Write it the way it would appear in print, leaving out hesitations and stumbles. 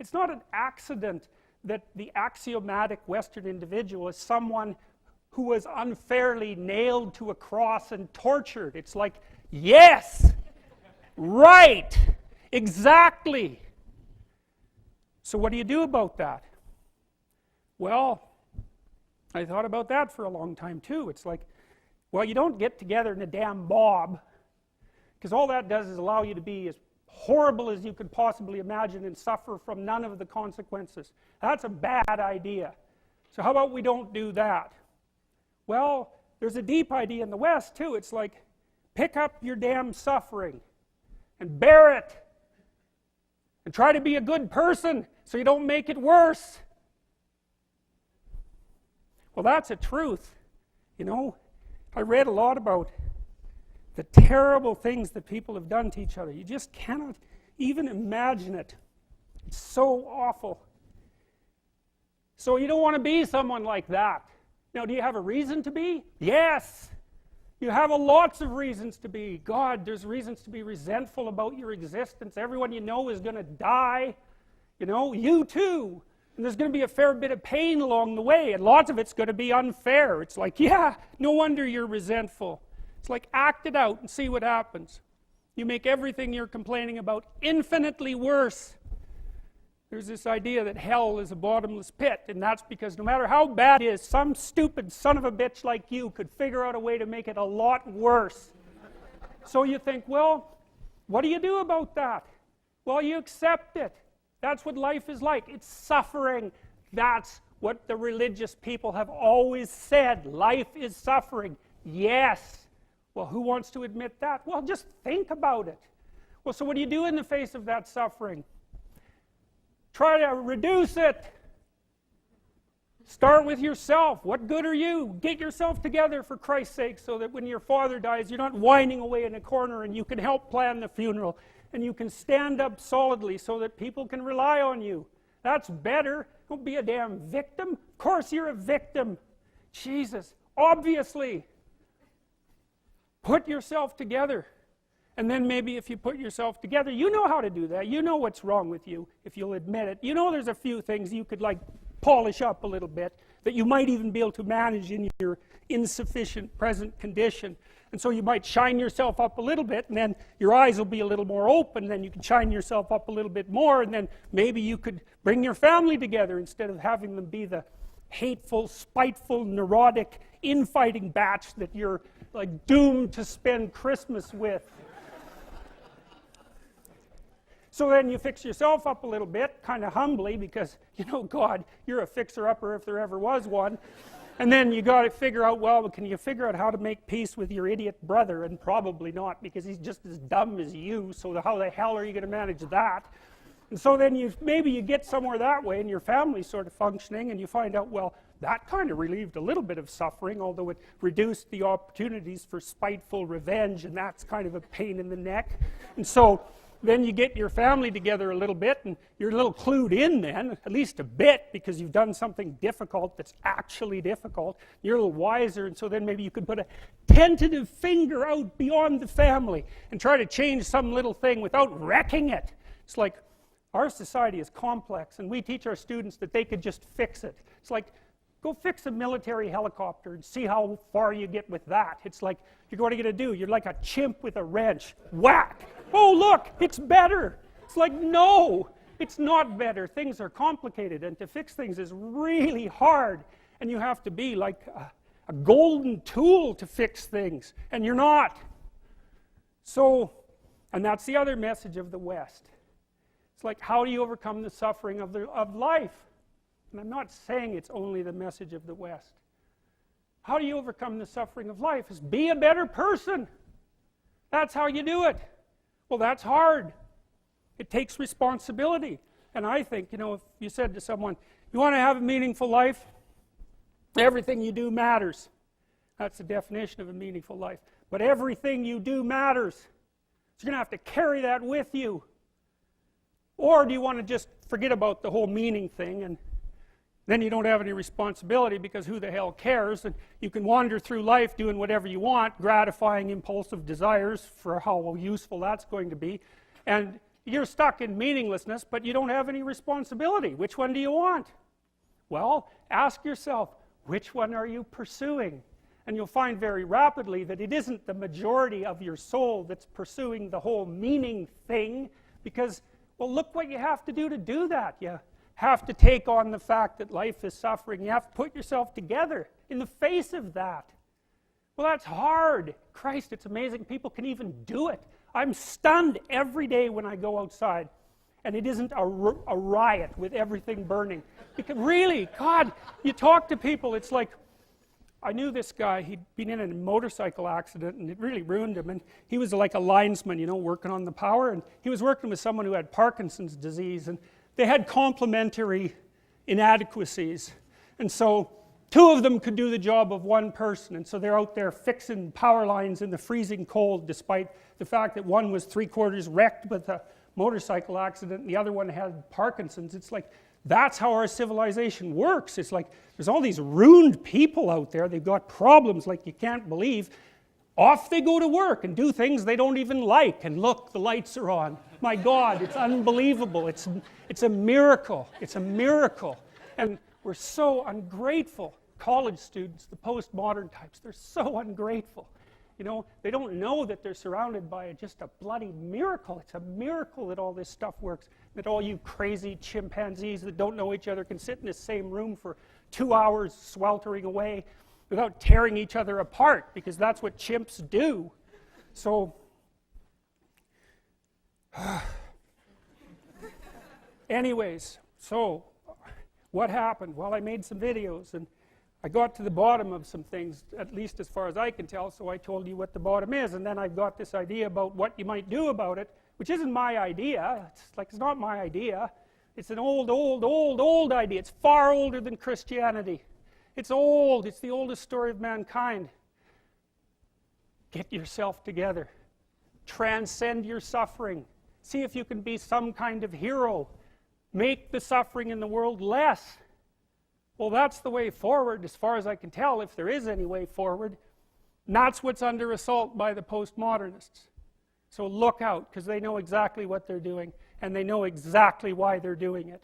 It's not an accident that the axiomatic Western individual is someone who was unfairly nailed to a cross and tortured. It's like, yes, right, exactly. So what do you do about that? Well, I thought about that for a long time too. It's like, well, you don't get together in a damn mob, because all that does is allow you to be as horrible as you could possibly imagine and suffer from none of the consequences. That's a bad idea. So how about we don't do that? Well, there's a deep idea in the West too. It's like, pick up your damn suffering and bear it and try to be a good person so you don't make it worse. Well, that's a truth. You know, I read a lot about the terrible things that people have done to each other. You just cannot even imagine it. It's so awful. So you don't want to be someone like that. Now, do you have a reason to be? Yes. You have lots of reasons to be. God, there's reasons to be resentful about your existence. Everyone you know is going to die. You know, you too. And there's going to be a fair bit of pain along the way, and lots of it's going to be unfair. It's like, yeah, no wonder you're resentful. It's like, act it out and see what happens. You make everything you're complaining about infinitely worse. There's this idea that hell is a bottomless pit, and that's because no matter how bad it is, some stupid son of a bitch like you could figure out a way to make it a lot worse. So you think, well, what do you do about that? Well, you accept it. That's what life is like. It's suffering. That's what the religious people have always said. Life is suffering. Yes. Well, who wants to admit that? Well, just think about it. Well, so what do you do in the face of that suffering? Try to reduce it. Start with yourself. What good are you? Get yourself together for Christ's sake, so that when your father dies, you're not whining away in a corner, and you can help plan the funeral, and you can stand up solidly so that people can rely on you. That's better. Don't be a damn victim. Of course you're a victim. Jesus, obviously. Put yourself together. And then maybe if you put yourself together, you know how to do that. You know what's wrong with you, if you'll admit it. You know there's a few things you could like polish up a little bit, that you might even be able to manage in your insufficient present condition. And so you might shine yourself up a little bit, and then your eyes will be a little more open, then you can shine yourself up a little bit more, and then maybe you could bring your family together instead of having them be the hateful, spiteful, neurotic, infighting batch that you're like doomed to spend Christmas with. So then you fix yourself up a little bit, kind of humbly, because, you know, God, you're a fixer-upper if there ever was one. And then you got to figure out, well, can you figure out how to make peace with your idiot brother? And probably not, because he's just as dumb as you, so how the hell are you going to manage that? And so then maybe you get somewhere that way, and your family's sort of functioning, and you find out, well, that kind of relieved a little bit of suffering, although it reduced the opportunities for spiteful revenge, and that's kind of a pain in the neck. And so then you get your family together a little bit, and you're a little clued in then, at least a bit, because you've done something difficult that's actually difficult. You're a little wiser, and so then maybe you could put a tentative finger out beyond the family and try to change some little thing without wrecking it. It's like, our society is complex, and we teach our students that they could just fix it. It's like, go fix a military helicopter and see how far you get with that. It's like, what are you going to do? You're like a chimp with a wrench. Whack! Oh, look, it's better. It's like, no, it's not better. Things are complicated, and to fix things is really hard, and you have to be like a golden tool to fix things, and you're not. So, and that's the other message of the West. It's like, how do you overcome the suffering of life? And I'm not saying it's only the message of the West. How do you overcome the suffering of life? Is be a better person. That's how you do it. Well, that's hard. It takes responsibility. And I think, you know, if you said to someone, you want to have a meaningful life? Everything you do matters. That's the definition of a meaningful life. But everything you do matters. So you're going to have to carry that with you. Or do you want to just forget about the whole meaning thing, and then you don't have any responsibility, because who the hell cares, and you can wander through life doing whatever you want, gratifying impulsive desires for how useful that's going to be, and You're stuck in meaninglessness, but you don't have any responsibility. Which one do you want? Well, ask yourself, which one are you pursuing? And you'll find very rapidly that it isn't the majority of your soul that's pursuing the whole meaning thing, because, well, look what you have to do that. You have to take on the fact that life is suffering. You have to put yourself together in the face of that. Well, that's hard. Christ, it's amazing people can even do it. I'm stunned every day when I go outside and it isn't a riot with everything burning. Because really, God, you talk to people, it's like, I knew this guy, he'd been in a motorcycle accident and it really ruined him, and he was like a linesman, you know, working on the power, and he was working with someone who had Parkinson's disease, and they had complementary inadequacies, and so two of them could do the job of one person, and so they're out there fixing power lines in the freezing cold, despite the fact that one was 3/4 wrecked with a motorcycle accident and the other one had Parkinson's. It's like, that's how our civilization works. It's like, there's all these ruined people out there, they've got problems like you can't believe. Off they go to work and do things they don't even like, and look, the lights are on. My God, it's unbelievable. It's a miracle. It's a miracle. And we're so ungrateful. College students, the postmodern types, they're so ungrateful. You know, they don't know that they're surrounded by just a bloody miracle. It's a miracle that all this stuff works, that all you crazy chimpanzees that don't know each other can sit in the same room for 2 hours sweltering away without tearing each other apart, because that's what chimps do. So, anyways, so what happened? Well, I made some videos and I got to the bottom of some things, at least as far as I can tell, so I told you what the bottom is, and then I got this idea about what you might do about it, which isn't my idea. It's not my idea. It's an old idea. It's far older than Christianity. It's old. It's the oldest story of mankind. Get yourself together. Transcend your suffering. See if you can be some kind of hero. Make the suffering in the world less. Well, that's the way forward, as far as I can tell, if there is any way forward. And that's what's under assault by the postmodernists. So look out, because they know exactly what they're doing, and they know exactly why they're doing it.